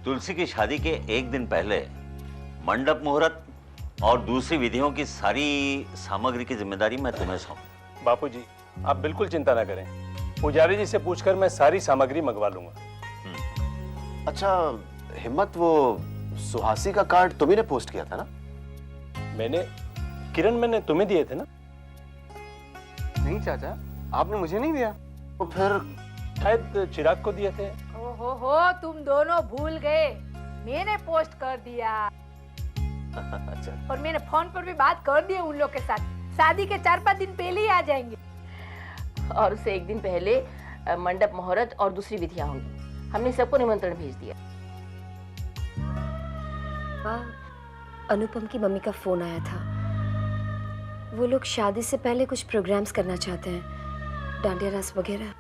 तुलसी की शादी के एक दिन पहले मंडप मुहूर्त और दूसरी विधियों की सारी सामग्री की जिम्मेदारी मैं तुम्हें सौंप। बापूजी, आप बिल्कुल चिंता ना करें। पुजारी जी से पूछकर मैं सारी सामग्री मंगवा लूंगा। अच्छा हिम्मत, वो सुहासी का कार्ड तुम्ही ने पोस्ट किया था ना? मैंने तुम्हें दिए थे ना? नहीं चाचा, आपने मुझे नहीं दिया। तो फिर शायद चिराग को दिए थे। ओहो, तुम दोनों भूल गए। मैंने पोस्ट कर दिया। अच्छा। और मैंने फोन पर भी बात कर दी उन लोग के साथ। शादी के 4-5 दिन पहले ही आ जाएंगे। और उससे एक दिन पहले मंडप मुहूर्त और दूसरी विधियां होंगी। हमने सबको निमंत्रण भेज दिया। अनुपम की मम्मी का फोन आया था। वो लोग शादी से पहले कुछ प्रोग्राम्स करना चाहते हैं, डांडिया रास वगैरह।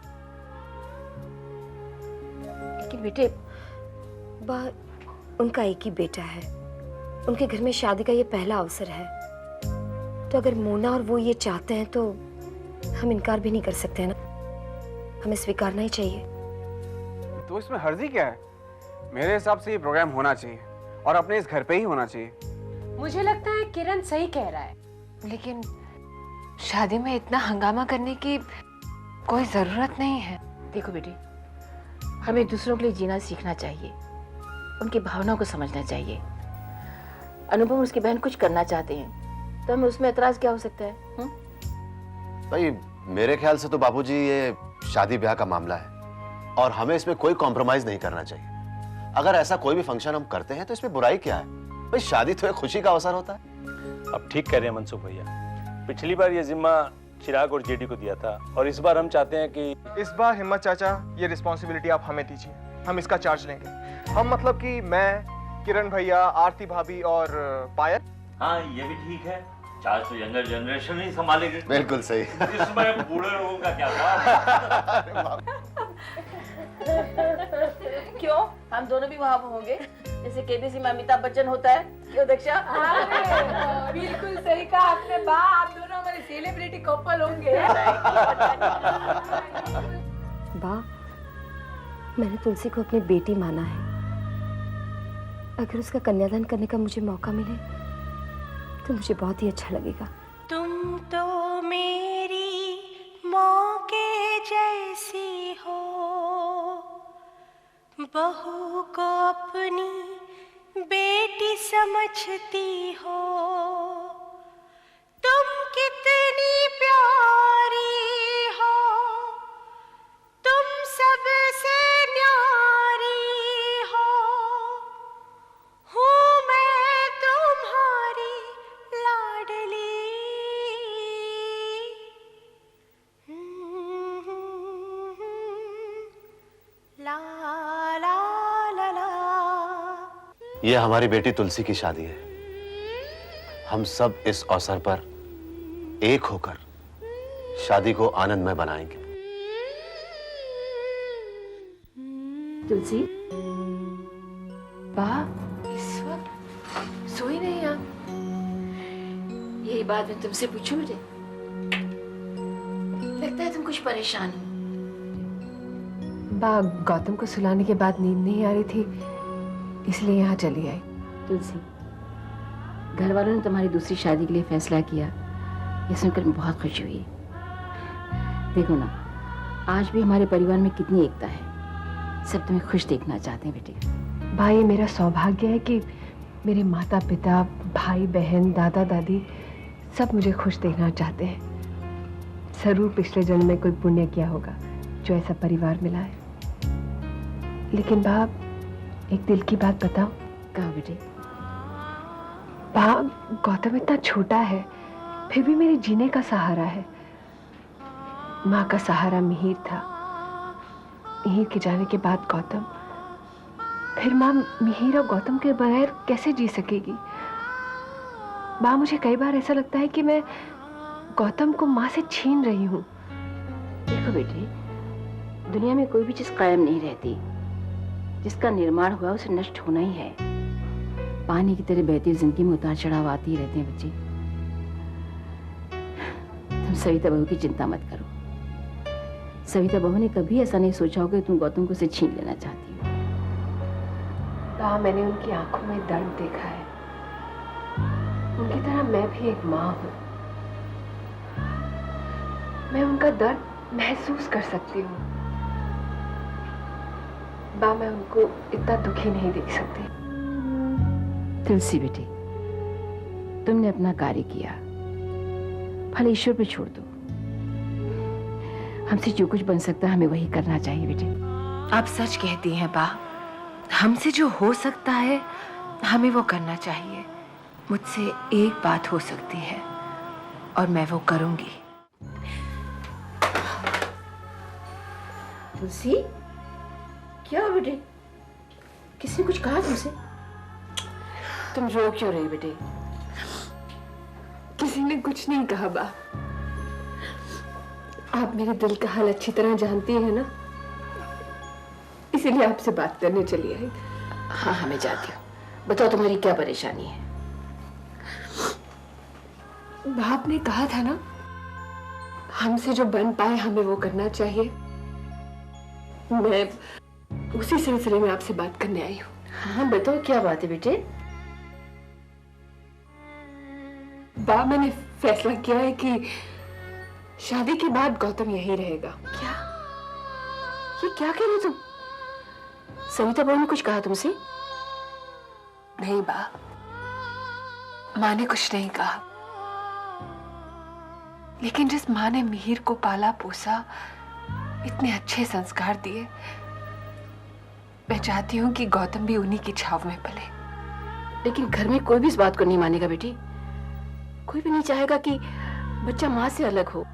लेकिन बेटे, उनका एक ही बेटा है। उनके घर में शादी का ये पहला अवसर है। तो अगर मोना और वो ये चाहते हैं तो हम इनकार भी नहीं कर सकते हैं ना। हमें स्वीकारना ही चाहिए। तो इसमें हर्जी क्या है? मेरे हिसाब से ये प्रोग्राम होना चाहिए और अपने इस घर पे ही होना चाहिए। मुझे लगता है किरण सही कह रहा है, लेकिन शादी में इतना हंगामा करने की कोई जरूरत नहीं है। देखो बेटे, हमें दूसरों के लिए जीना सीखना चाहिए, उनकी भावनाओं को समझना चाहिए। अनुपम और उसकी बहन कुछ करना चाहते हैं तो हमें उसमें एतराज क्या हो सकता है? भाई मेरे ख्याल से तो बापूजी ये शादी ब्याह का मामला है और हमें इसमें कोई कॉम्प्रोमाइज नहीं करना चाहिए। अगर ऐसा कोई भी फंक्शन हम करते हैं तो इसमें बुराई क्या है? भाई शादी तो एक खुशी का अवसर होता है। अब ठीक कह रहे हैं मनसुख भैया। पिछली बार ये जिम्मा चिराग और जेडी को दिया था और इस बार हम चाहते हैं कि इस बार हिम्मत चाचा ये रिस्पॉन्सिबिलिटी आप हमें दीजिए। हम इसका चार्ज लेंगे। हम मतलब कि मैं, किरण भैया, आरती भाभी और पायल। हाँ ये भी ठीक है। चार्ज तो यंगर जनरेशन ही संभालेगी। बिल्कुल सही। इसमें बूढ़े लोगों का क्या काम? क्यों, हम दोनों भी वहाँ होंगे जैसे केबीसी में अमिताभ बच्चन होता है। क्यों दक्षा? बिल्कुल सही कहा आपने। बा, आप दोनों हमारे सेलिब्रिटी कपल होंगे। बा, मैंने तुलसी को अपनी बेटी माना है। अगर उसका कन्यादान करने का मुझे मौका मिले तो मुझे बहुत ही अच्छा लगेगा। तुम तो मेरी मौके जैसी हो, बहू को अपनी बेटी समझती हो। तुम कितनी प्यारी हो, तुम सबसे न्यारी हो। हूँ मैं तुम्हारी लाडली। ला ला ला ला। ये हमारी बेटी तुलसी की शादी है। हम सब इस अवसर पर एक होकर शादी को आनंदमय बनाएंगे। तुलसी, बा, इस वक्त सोई नहीं आप? यही बात मैं तुमसे पूछूं बेटे? लगता है तुम कुछ परेशान हो। बा, गौतम को सुलाने के बाद नींद नहीं आ रही थी, इसलिए यहाँ चली आई। तुलसी, घर वालों ने तुम्हारी दूसरी शादी के लिए फैसला किया, ये सुनकर मैं बहुत खुशी हुई। देखो ना, आज भी हमारे परिवार में कितनी एकता है। सब तुम्हें खुश देखना चाहते हैं बेटे। भाई, ये मेरा सौभाग्य है कि मेरे माता पिता, भाई बहन, दादा दादी सब मुझे खुश देखना चाहते हैं। जरूर पिछले जन्म में कोई पुण्य किया होगा जो ऐसा परिवार मिला है। लेकिन बाप, एक दिल की बात बताओ। कहो बेटे। बाप, गौतम इतना छोटा है फिर भी मेरे जीने का सहारा है। माँ का सहारा मिहिर था। मिहिर के जाने के बाद गौतम, फिर माँ मिहिर और गौतम के बगैर कैसे जी सकेगी? माँ, मुझे कई बार ऐसा लगता है कि मैं गौतम को माँ से छीन रही हूँ। देखो बेटे, दुनिया में कोई भी चीज कायम नहीं रहती। जिसका निर्माण हुआ उसे नष्ट होना ही है। पानी की तरह बहती जिंदगी में उतार चढ़ाव आते ही रहते हैं बच्चे। तुम सविता बहू की चिंता मत करो। सविता बहू ने कभी ऐसा नहीं सोचा होगा कि तुम गौतम को उसे छीन लेना चाहती हो। हाँ, मैंने उनकी आंखों में दर्द देखा है। उनकी तरह मैं भी एक माँ हूँ। मैं उनका दर्द महसूस कर सकती हूँ। बा, मैं उनको इतना दुखी नहीं देख सकती। तुलसी बेटी, तुमने अपना कार्य किया, भले ईश्वर पे छोड़ दो। हमसे जो कुछ बन सकता है हमें वही करना चाहिए बेटी। आप सच कहती हैं बा, हमसे जो हो सकता है हमें वो करना चाहिए। मुझसे एक बात हो सकती है और मैं वो करूंगी। तुलसी, क्या हुआ बेटे? किसने कुछ कहा तुमसे? तुम रो क्यों रही बेटे? किसी ने कुछ नहीं कहा बा। आप मेरे दिल का हाल अच्छी तरह जानती हैं ना, इसीलिए आपसे बात करने चली आई। हाँ हाँ, मैं जानती हूँ। बताओ तुम्हारी क्या परेशानी है? बाप ने कहा था ना, हमसे जो बन पाए हमें वो करना चाहिए। मैं उसी सिलसिले में आपसे बात करने आई हूँ। हाँ बताओ, क्या बात है बेटे? बा, मैंने फैसला किया है कि शादी के बाद गौतम यही रहेगा। क्या? ये क्या कह रहे हो तुम? सविता बहू ने कुछ कहा तुमसे? नहीं बा, माँ ने कुछ नहीं कहा, लेकिन जिस माँ ने मिहिर को पाला पोसा, इतने अच्छे संस्कार दिए, मैं चाहती हूँ कि गौतम भी उन्हीं की छाव में पले। लेकिन घर में कोई भी इस बात को नहीं मानेगा बेटी। कोई भी नहीं चाहेगा कि बच्चा माँ से अलग हो।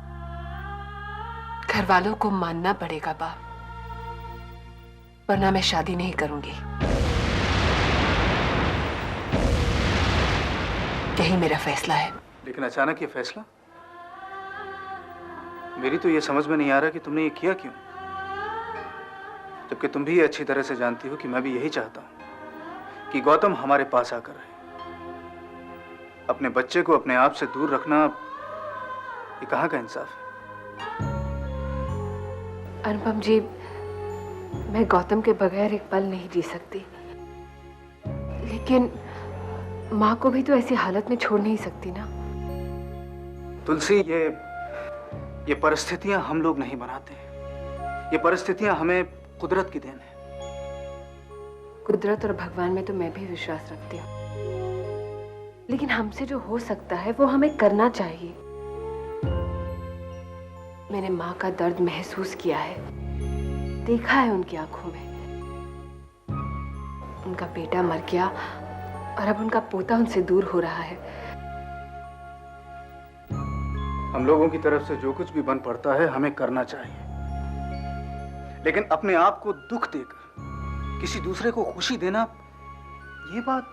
घर वालों को मानना पड़ेगा बा, वरना मैं शादी नहीं करूंगी। यही मेरा फैसला है। लेकिन अचानक ये फैसला? मेरी तो ये समझ में नहीं आ रहा कि तुमने ये किया क्यों, जबकि तुम भी ये अच्छी तरह से जानती हो कि मैं भी यही चाहता हूं कि गौतम हमारे पास आकर रहे। अपने बच्चे को अपने आप से दूर रखना, ये कहाँ का इंसाफ है? अनुपम जी, मैं गौतम के बगैर एक पल नहीं जी सकती, लेकिन माँ को भी तो ऐसी हालत में छोड़ नहीं सकती ना। तुलसी, ये परिस्थितियां हम लोग नहीं बनाते। ये परिस्थितियां हमें कुदरत की देन है। कुदरत और भगवान में तो मैं भी विश्वास रखती हूँ, लेकिन हमसे जो हो सकता है वो हमें करना चाहिए। मैंने माँ का दर्द महसूस किया है, देखा है उनकी आंखों में। उनका बेटा मर गया और अब उनका पोता उनसे दूर हो रहा है। हम लोगों की तरफ से जो कुछ भी बन पड़ता है हमें करना चाहिए, लेकिन अपने आप को दुख देकर किसी दूसरे को खुशी देना, ये बात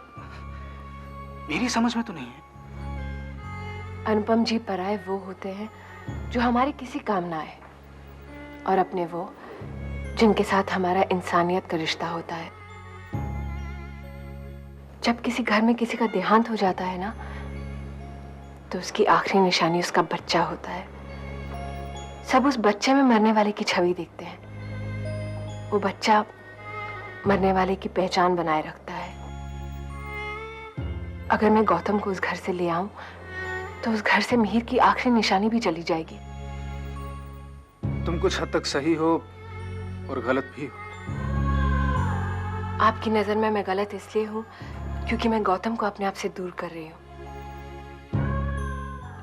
मेरी समझ में तो नहीं है। अनुपम जी, पराये वो होते हैं जो हमारे किसी काम ना आए, और अपने वो जिनके साथ हमारा इंसानियत का रिश्ता होता है। जब किसी घर में किसी का देहांत हो जाता है ना, तो उसकी आखिरी निशानी उसका बच्चा होता है। सब उस बच्चे में मरने वाले की छवि देखते हैं। वो बच्चा मरने वाले की पहचान बनाए रखता है। अगर मैं गौतम को उस घर से ले आऊं, तो उस घर से मिहिर की आखिरी निशानी भी चली जाएगी। तुम कुछ हद तक सही हो और गलत भी हो। आपकी नजर में मैं गलत इसलिए हूं क्योंकि मैं गौतम को अपने आप से दूर कर रही हूं।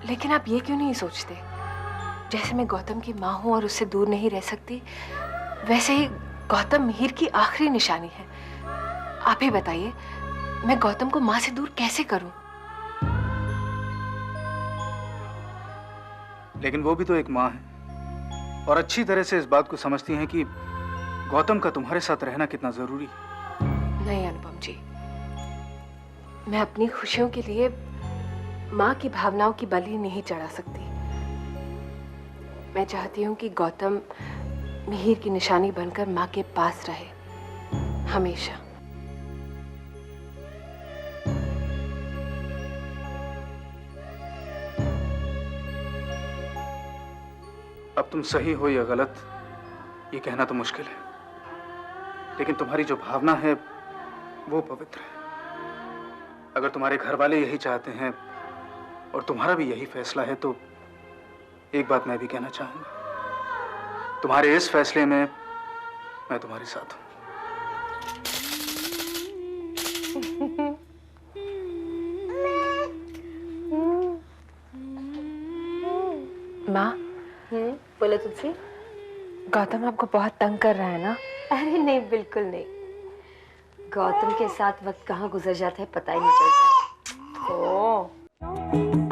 लेकिन आप ये क्यों नहीं सोचते, जैसे मैं गौतम की माँ हूं और उससे दूर नहीं रह सकती, वैसे ही गौतम मिहिर की आखिरी निशानी है। आप ही बताइए, मैं गौतम को माँ से दूर कैसे करूं? लेकिन वो भी तो एक माँ है और अच्छी तरह से इस बात को समझती हैं कि गौतम का तुम्हारे साथ रहना कितना जरूरी है। नहीं अनुपम जी, मैं अपनी खुशियों के लिए माँ की भावनाओं की बलि नहीं चढ़ा सकती। मैं चाहती हूँ कि गौतम मिहिर की निशानी बनकर माँ के पास रहे हमेशा। अब तुम सही हो या गलत, ये कहना तो मुश्किल है, लेकिन तुम्हारी जो भावना है वो पवित्र है। अगर तुम्हारे घर वाले यही चाहते हैं और तुम्हारा भी यही फैसला है तो एक बात मैं भी कहना चाहूंगा, तुम्हारे इस फैसले में मैं तुम्हारे साथ हूं। माँ, बोलो तुलसी। गौतम आपको बहुत तंग कर रहा है ना? अरे नहीं, बिल्कुल नहीं। गौतम के साथ वक्त कहाँ गुजर जाता है पता ही नहीं चलता। ओह